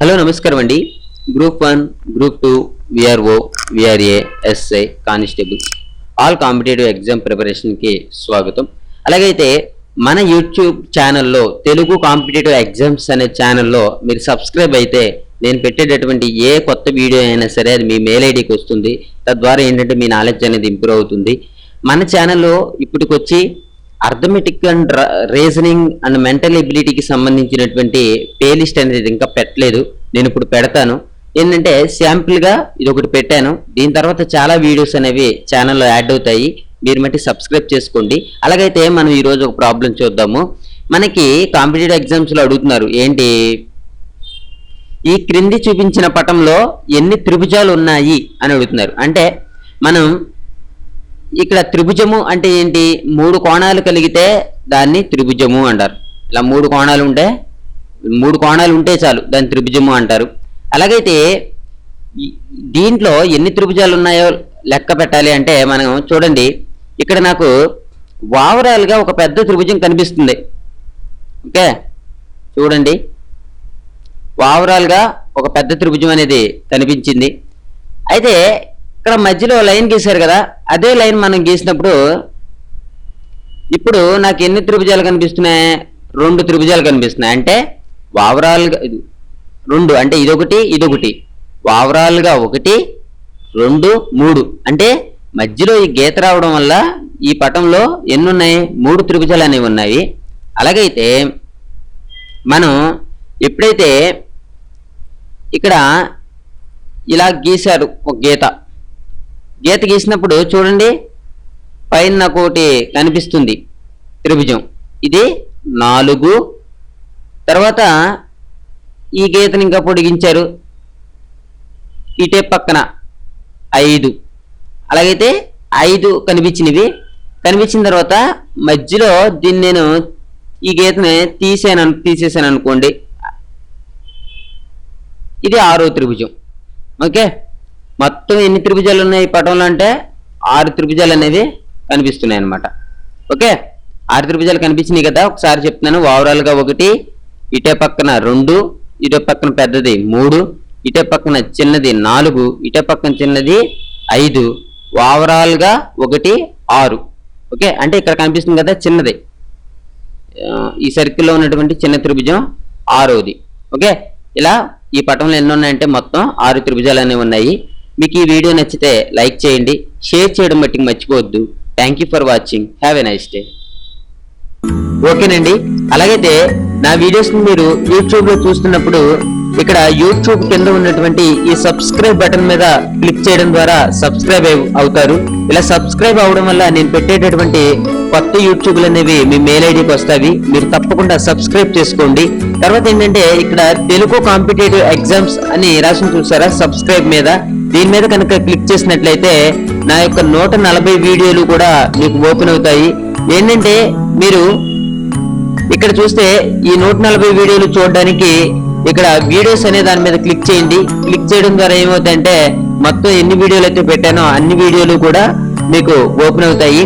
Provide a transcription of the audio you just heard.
Hello నమస్కారం అండి. Group 1, group 2, VRO, VRA, SI, constable all competitive exam ప్రిపరేషన్కి స్వాగతం. అలాగైతే మన యూట్యూబ్ ఛానల్లో తెలుగు కాంపిటేటివ్ ఎగ్జామ్స్ అనే ఛానల్లో మీరు సబ్స్క్రైబ్ అయితే నేను పెట్టేటటువంటి ఏ కొత్త వీడియో అయినా సరే అది మీ మెయిల్ ఐడికి వస్తుంది. తద్వారా ఏంటంటే మీ నాలెడ్జ్ అనేది ఇంప్రూవ్ అవుతుంది. మన ఛానల్లో ఇప్పటికొచ్చి arithmetic and reasoning and mental ఎబిలిటీకి సంబంధించినటువంటి ప్లేలిస్ట్ అనేది ఇంకా పెట్టలేదు. నేను ఇప్పుడు పెడతాను. ఏంటంటే శాంపుల్గా ఇది ఒకటి పెట్టాను. దీని తర్వాత చాలా వీడియోస్ అనేవి ఛానల్లో యాడ్ అవుతాయి. మీరు మట్టి సబ్స్క్రైబ్ చేసుకోండి. అలాగైతే మనం ఈరోజు ఒక ప్రాబ్లం చూద్దాము. మనకి కాంపిటేటివ్ ఎగ్జామ్స్లో అడుగుతున్నారు ఏంటి, ఈ క్రింది చూపించిన పటంలో ఎన్ని త్రిభుజాలు ఉన్నాయి అని అడుగుతున్నారు. అంటే మనం ఇక్కడ త్రిభుజము అంటే ఏంటి, 3 కోణాలు కలిగితే దాన్ని త్రిభుజము అంటారు. ఇలా 3 కోణాలు ఉంటే చాలు దాన్ని త్రిభుజము అంటారు. అలాగైతే దీంట్లో ఎన్ని త్రిభుజాలు ఉన్నాయో లెక్క పెట్టాలి అంటే మనం చూడండి, ఇక్కడ నాకు ఓవరాల్గా ఒక పెద్ద త్రిభుజం కనిపిస్తుంది. ఓకే, చూడండి, ఓవరాల్గా ఒక పెద్ద త్రిభుజం అనేది కనిపించింది. అయితే ఇక్కడ మధ్యలో లైన్ గీశారు కదా, అదే లైన్ మనం గీసినప్పుడు ఇప్పుడు నాకు ఎన్ని త్రిభుజాలు కనిపిస్తున్నాయి, 2 త్రిభుజాలు కనిపిస్తున్నాయి. అంటే ఓవరాల్గా 2 అంటే ఇదొకటి ఓవరాల్గా 1, 2, 3 అంటే మధ్యలో ఈ గీత రావడం వల్ల ఈ పటంలో ఎన్ని ఉన్నాయి, 3 త్రిభుజాలు అనేవి ఉన్నాయి. అలాగైతే మనం ఎప్పుడైతే ఇక్కడ ఇలా గీశారు ఒక గీత గీసినప్పుడు చూడండి, పైన నాకు ఒకటి కనిపిస్తుంది త్రిభుజం, ఇది 4. తర్వాత ఈ గీతని ఇంకా పొడిగించారు, ఇటే పక్కన 5. అలాగైతే 5 కనిపించిన తర్వాత మధ్యలో దీన్ని నేను ఈ గీతని తీసేసాను అనుకోండి, ఇది 6వ త్రిభుజం. ఓకే, మొత్తం ఎన్ని త్రిభుజాలు ఉన్నాయి ఈ పటంలో అంటే 6 త్రిభుజాలు అనేవి కనిపిస్తున్నాయి అన్నమాట. ఓకే, 6 త్రిభుజాలు కనిపించినాయి కదా. ఒకసారి చెప్తున్నాను, ఓవరాల్గా 1, ఇటే పక్కన 2, ఇటే పక్కన పెద్దది 3, ఇటే పక్కన చిన్నది 4, ఇటే పక్కన చిన్నది 5, ఓవరాల్గా 1, 6. ఓకే, అంటే ఇక్కడ కనిపిస్తుంది కదా చిన్నది, ఈ సర్కిల్లో ఉన్నటువంటి చిన్న త్రిభుజం 6వది. ఓకే, ఇలా ఈ పటంలో ఎన్ని ఉన్నాయంటే మొత్తం 6 త్రిభుజాలు అనేవి ఉన్నాయి. మీకు ఈ వీడియో నచ్చితే లైక్ చేయండి, షేర్ చేయడం బట్టి మర్చిపోవద్దు. Thank you for watching, have a nice day. ఓకేనండి, అలాగైతే నా వీడియోస్ని మీరు యూట్యూబ్లో చూస్తున్నప్పుడు ఇక్కడ యూట్యూబ్ కింద ఉన్నటువంటి ఈ సబ్స్క్రైబ్ బటన్ మీద క్లిక్ చేయడం ద్వారా సబ్స్క్రైబ్ అవుతారు. ఇలా సబ్స్క్రైబ్ అవడం వల్ల నేను పెట్టేటటువంటి కొత్త యూట్యూబ్లు అనేవి మీ మెయిల్ ఐడికి వస్తాయి. మీరు తప్పకుండా సబ్స్క్రైబ్ చేసుకోండి. తర్వాత ఏంటంటే ఇక్కడ తెలుగు కాంపిటేటివ్ ఎగ్జామ్స్ అని రాసి చూసారా సబ్స్క్రైబ్ మీద, దీని మీద కనుక క్లిక్ చేసినట్లయితే నా యొక్క 140 వీడియోలు కూడా మీకు ఓపెన్ అవుతాయి. ఏంటంటే మీరు ఇక్కడ చూస్తే ఈ 140 వీడియోలు చూడడానికి ఇక్కడ వీడియోస్ అనే దాని మీద క్లిక్ చేయండి. క్లిక్ చేయడం ద్వారా ఏమవుతాయంటే మొత్తం ఎన్ని వీడియోలు అయితే పెట్టానో అన్ని వీడియోలు కూడా మీకు ఓపెన్ అవుతాయి.